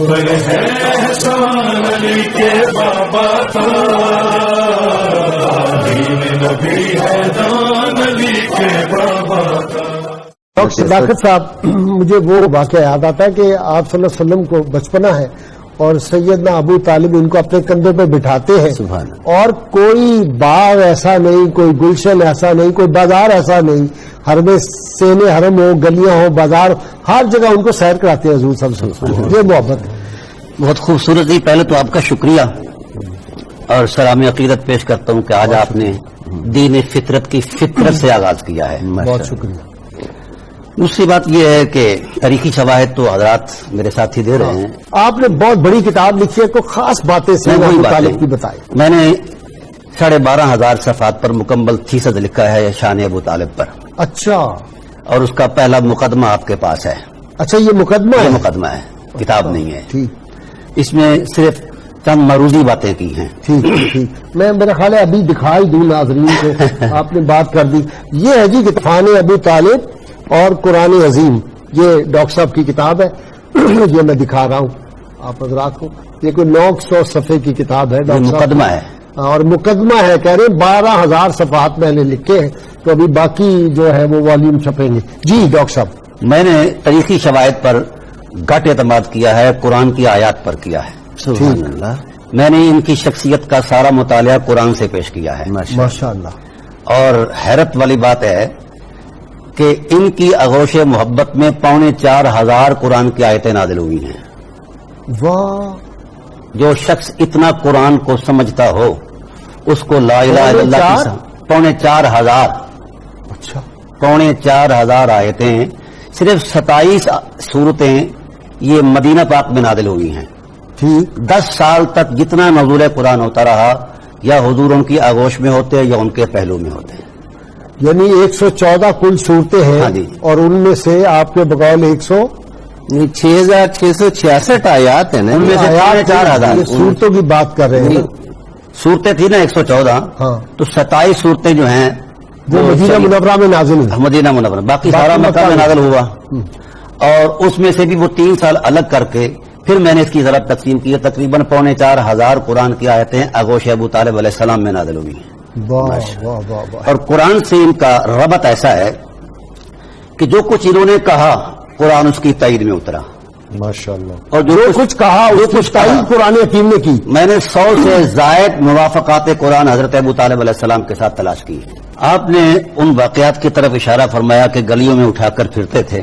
पर है एहसान अली के बाबा का, दीन नबी है दान अली के बाबा का। डॉक्टर सदाकत साहब, मुझे वो वाक़या याद आता है कि आप सल्लल्लाहु अलैहि वसल्लम को बचपना है और सैयदना अबू तालिब इनको अपने कंधे पर बिठाते हैं और कोई बाग ऐसा नहीं, कोई गुलशन ऐसा नहीं, कोई बाजार ऐसा नहीं, हरम सेने हरम हो, गलियां हो, बाजार, हर जगह उनको सैर कराते हैं हुजूर सल्लल्लाहु अलैहि वसल्लम। ये मोहब्बत है। बहुत खूबसूरत जी। पहले तो आपका शुक्रिया और सलामी अकीदत पेश करता हूँ कि आज आपने दीन फितरत की फितरत से आगाज किया है। बहुत शुक्रिया। दूसरी बात यह है कि तारीखी शवाहिद तो हजरात मेरे साथी दे रहे हैं। आपने बहुत बड़ी किताब लिखी है, कोई खास बातें सैयदना अबू तालिब की बताई। मैंने 12,500 सफ़हात पर मुकम्मल थीसिस लिखा है शान अबू तालिब पर। अच्छा। और उसका पहला मुकदमा आपके पास है। अच्छा, ये मुकदमा है? मुकदमा है, किताब नहीं है। ठीक। इसमें सिर्फ चंद मरूजी बातें की हैं। ठीक ठीक। मैं मेरा ख्याल है अभी दिखाई दूं नाज़रीन को, आपने बात कर दी। ये है जी शान अबू तालिब और कुरान अजीम, ये डॉक्टर साहब की किताब है। ये मैं दिखा रहा हूँ आप हजरात को। ये कोई 900 सफ़े की किताब है डॉक्टर साहब। मुकदमा है और मुकदमा है, कह रहे 12,000 सफ़हात मैंने लिखे हैं, तो अभी बाकी जो है वो वॉल्यूम छपेंगे। जी डॉक्टर साहब। मैंने तारीखी शवाहिद पर घट एतमाद किया है, कुरान की आयत पर किया है। सुभान अल्लाह। मैंने इनकी शख्सियत का सारा मुतालिया कुरान से पेश किया है। माशाअल्लाह। और हैरत वाली बात है कि इनकी आगोश मोहब्बत में 4,500 कुरान की आयतें नाजिल हुई हैं। वाह। जो शख्स इतना कुरान को समझता हो उसको ला इलाहा इल्लल्लाह की 4,500। अच्छा। 4,500 आयतें, सिर्फ 27 सूरतें ये मदीना पाक में नाजिल हुई हैं। ठीक। 10 साल तक जितना नज़ूल कुरान होता रहा, या हुजूर उनकी आगोश में होते या उनके पहलू में होते। यानी 114 कुल सूरतें हैं। हाँ जी। और उनमें से आपके बकौल 6,666 आयात है ना, उनमें से 4,500 सूरतों की बात कर रहे हैं। सूरतें थी ना 114। हाँ। तो 27 सूरतें जो हैं वो मदीना मुनव्वरा में नाजिल हुई। मदीना मुनव्वरा, बाकी सारा मक्का में नाजिल हुआ। और उसमें से भी वो 3 साल अलग करके फिर मैंने इसकी जरा तकसीम की है। तकरीबन 4,500 कुरान की आयतें आगोश अबू तालिब अलैहिस्सलाम में नाजिल हुई हैं। वाह वाह वाह वाह। और कुरान से इनका रबत ऐसा है कि जो कुछ इन्होंने कहा कुरान उसकी ताईद में उतरा। माशाअल्लाह। और जो कुछ कहा वो कुछ ताईद कुरान हकीम ने की। मैंने 100 से जायद मुवाफकात कुरान हजरत अबू तालिब अलैहिस्सलाम के साथ तलाश की। आपने उन वाकयात की तरफ इशारा फरमाया कि गलियों में उठाकर फिरते थे।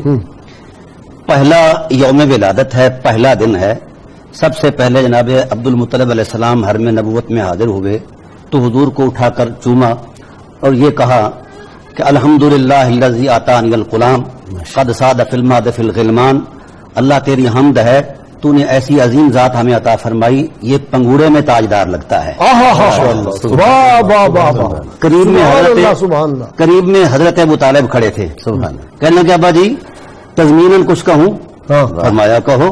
पहला यौम विलादत है, पहला दिन है। सबसे पहले जनाब अब्दुल मुत्तलिब अलैहिस्सलाम हरम नबुवत में हाजिर हुए तो हुजूर को उठाकर चूमा और ये कहा कि अल्हम्दुलिल्लाहिल्लज़ी आतानियल गुलाम क़द साद फिल माद फिल ग़िलमान। अल्लाह तेरी हम्द है, तूने ऐसी अजीम जात हमें अता फरमाई, ये पंगूड़े में ताजदार लगता है। वाह वाह वाह वाह। करीब में हजरत अबू तालिब खड़े थे। कहने लगे अब्बा जी तज़मीनन कुछ कहूं? फरमाया कहो।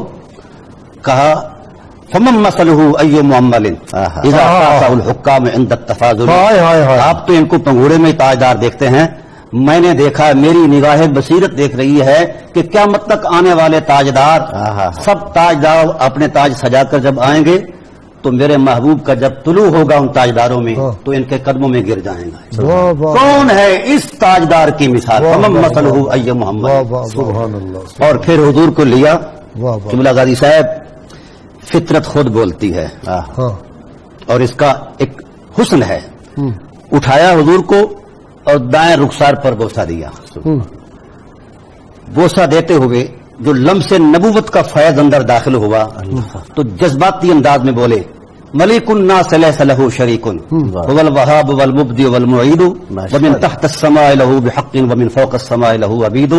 कहा फमम मसलहु अय्यु मुअम्मलिन इज़ा अताहुल हुक्काम इंद तफाजुल। आप तो इनको पंगूड़े में ताजदार देखते हैं, मैंने देखा, मेरी निगाह बसीरत देख रही है कि क़यामत तक आने वाले ताजदार, सब ताजदार अपने ताज सजाकर जब आएंगे तो मेरे महबूब का जब तुलू होगा उन ताजदारों में तो इनके कदमों में गिर जाएंगे। कौन है इस ताजदार की मिसाल? फमम मसलहु अय्यु मुहम्मद। और फिर हुजूर को लिया। किबला गाजी साहब, फितरत खुद बोलती है और इसका एक हुस्न है। उठाया हुजूर को और दाएं रुखसार पर बोसा दिया। बोसा देते हुए जो लम्से नबूवत का फैज अंदर दाखिल हुआ तो जज्बाती अंदाज में बोले मलिकुन नास लैसा लहू शरीकुन वल वहाब वल मुब्दी वल मुईद व मिन तहत अस्समाइ लहू बिहक्किन व मिन फौक अस्समाइ लहू अबीद।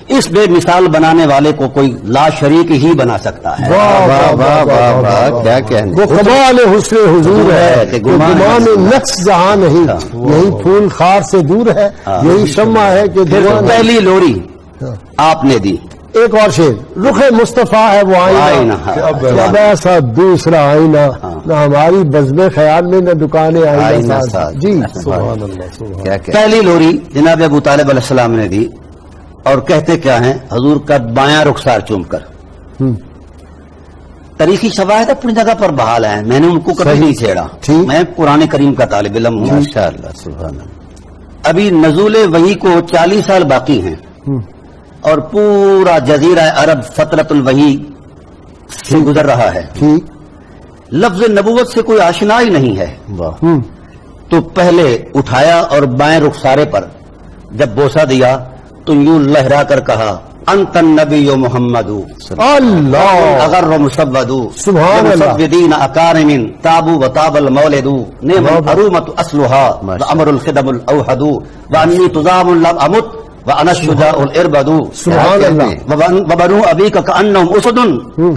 इस बेमिसाल बनाने वाले को कोई ला शरीक ही बना सकता है। वाह वाह वाह वाह वाह, क्या कहने। वो कमाल हुस्न हुजूर है कि गुमान नक्श जहां नहीं, यही फूल खार से दूर है, यही शम्मा है कि पहली लोरी आपने दी। एक और शेर, रुखे मुस्तफा है वो आईना, अब ऐसा दूसरा आईना न हमारी बज़्म ख्याल में न दुकानें आईना साज। जी सुभान अल्लाह। पहली लोरी जनाब अबू तालिब अलैहिस्सलाम ने दी और कहते क्या हैं, हजूर का बायां रुखसार चूम कर تاریخی شواہد اپنی جگہ پر بحال ہیں، میں نے ان کو کبھی نہیں چھیڑا، میں قرآن کریم کا طالب علم ہوں۔ ماشاءاللہ سبحان اللہ۔ ابھی نزول وحی کو 40 سال باقی ہیں اور پورا جزیرہ عرب فترۃ الوحی سے گزر رہا ہے، لفظ نبوت سے کوئی آشنا ہی نہیں ہے۔ واہ، تو پہلے اٹھایا اور بائیں رخسارے پر جب بوسہ دیا تو یوں لہرا کر کہا انت النبی محمد اللہ اگر مسود سبحان اللہ۔ مسودین اکارم تابو و تاب المولد نعم الحرومت اصلها وامر الخدم الاوحد وانی تزام لم امت وانا الشجاع الاربد سبحان اللہ۔ وبنو ابیک کانہم اسد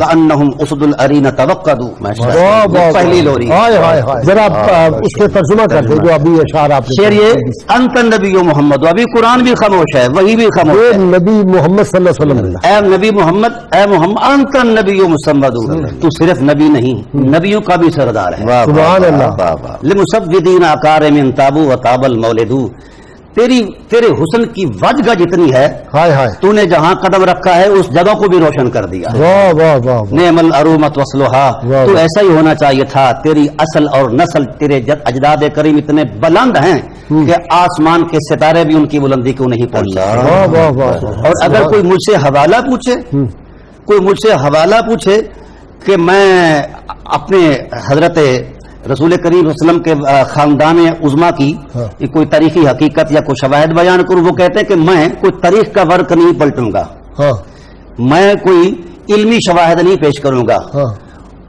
کانہم اسد الارین توقدوا۔ واہ واہ، پہلی لوری ہائے ہائے ہائے، ذرا آپ اس کے ترجمہ کر دیں جو ابھی اشعار آپ نے شعر یہ انت النبی محمد، ابھی قرآن بھی خاموش ہے، وہی بھی خاموش اے ہے۔ نبی محمد صلی اللہ علیہ وسلم، اے نبی محمد، اے محمد انت النبی محمد، تو صرف نبی نہیں، نبیوں کا بھی سردار ہے۔ واہ، سبحان واہ، اللہ۔ واہ، واہ۔ لمسودین اکارم تابو و تاب المولد، تیرے حسن کی وجہ جتنی ہے، ہائے ہائے، تو نے جہاں قدم رکھا ہے اس جگہ کو بھی روشن کر دیا۔ واہ واہ واہ واہ، نعم العرومت وصلها، واہ۔ تو ایسا ہی ہونا چاہیے تھا، تیری اصل اور نسل تیرے اجداد کریم اتنے بلند ہیں کہ آسمان کے ستارے بھی ان کی بلندی کو نہیں پہنچ واہ سکتے۔ واہ واہ، اور اگر کوئی مجھ سے حوالہ پوچھے کہ میں اپنے حضرت رسول کریم صلی اللہ علیہ وسلم کے خاندان عظما کی کوئی تاریخی حقیقت یا کوئی شواہد بیان کروں، وہ کہتے ہیں کہ میں کوئی تاریخ کا ورق نہیں پلٹوں گا، ہاں میں کوئی علمی شواہد نہیں پیش کروں گا، ہاں،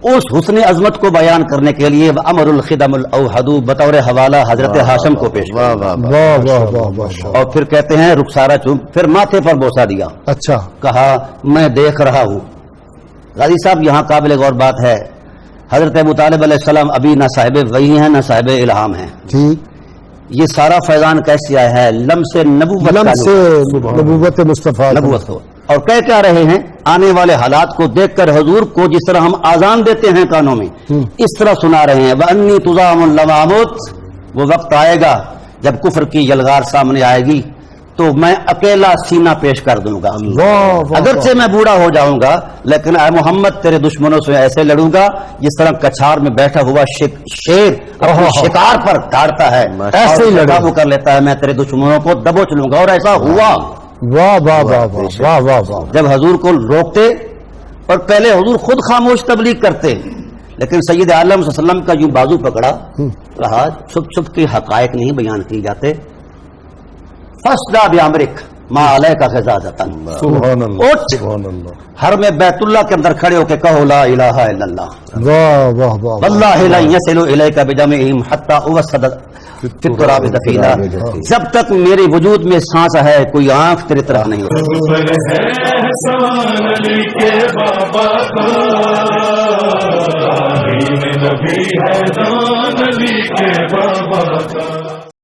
اس حسن عظمت کو بیان کرنے کے لیے امر الخدم الاوحد بطور حوالہ حضرت ہاشم کو پیش واہ، کروں گا۔ واہ، واہ واہ واہ واہ، اور پھر کہتے ہیں رخسارہ چوم، پھر ماتھے پر بوسہ دیا، اچھا، کہا میں دیکھ رہا ہوں۔ غازی صاحب یہاں قابل غور بات ہے، حضرت ابو طالب علیہ السلام ابھی نہ صاحب وحی ہیں نہ صاحب الہام ہیں، ٹھیک، یہ سارا فیضان کیسے آیا ہے؟ لمس نبوت لم کا سے نبوت مصطفیٰ، نبوت ہو۔ اور کہہ کیا رہے ہیں؟ آنے والے حالات کو دیکھ کر حضور کو جس طرح ہم آزان دیتے ہیں کانوں میں، اس طرح سنا رہے ہیں وَأَنِّي تُزَامُ اللَّمَامُتْ، وہ وقت آئے گا جب کفر کی یلغار سامنے آئے گی تو میں اکیلا سینہ پیش کر دوں گا، واہ واہ، اگرچہ میں بوڑھا ہو جاؤں گا لیکن اے محمد تیرے دشمنوں سے ایسے لڑوں گا جس طرح کچھار میں بیٹھا ہوا شیر اپنے شکار پر داڑتا ہے، ایسے ہی لڑے، قابو کر لیتا ہے، میں تیرے دشمنوں کو دبوچ لوں گا۔ اور ایسا ہوا واہ واہ واہ واہ واہ واہ واہ، جب حضور کو روکتے، اور پہلے حضور خود خاموش تبلیغ کرتے، لیکن سید عالم صلی اللہ علیہ وسلم کا یوں بازو پکڑا رہا، چھپ چھپ کے حقائق نہیں بیان کیے جاتے۔ فَاسْدَعْ بِأَمْرِكَ مَا عَلَيْكَ غِضَاضَةٌ، سبحان اللہ، اٹھ سبحان اللہ، حرم بیت اللہ کے اندر کھڑے ہو کے کہو لا الہ الا اللہ، واہ واہ واہ، واللہ لا يصل الیک بجمعہم حتی اوسد فی التراب دفینا، جب تک میرے وجود میں سانس ہے کوئی آنکھ تیری طرف نہیں ہوتی۔ پر ہے احسان علی کے بابا کا، نبی ہے دان علی کے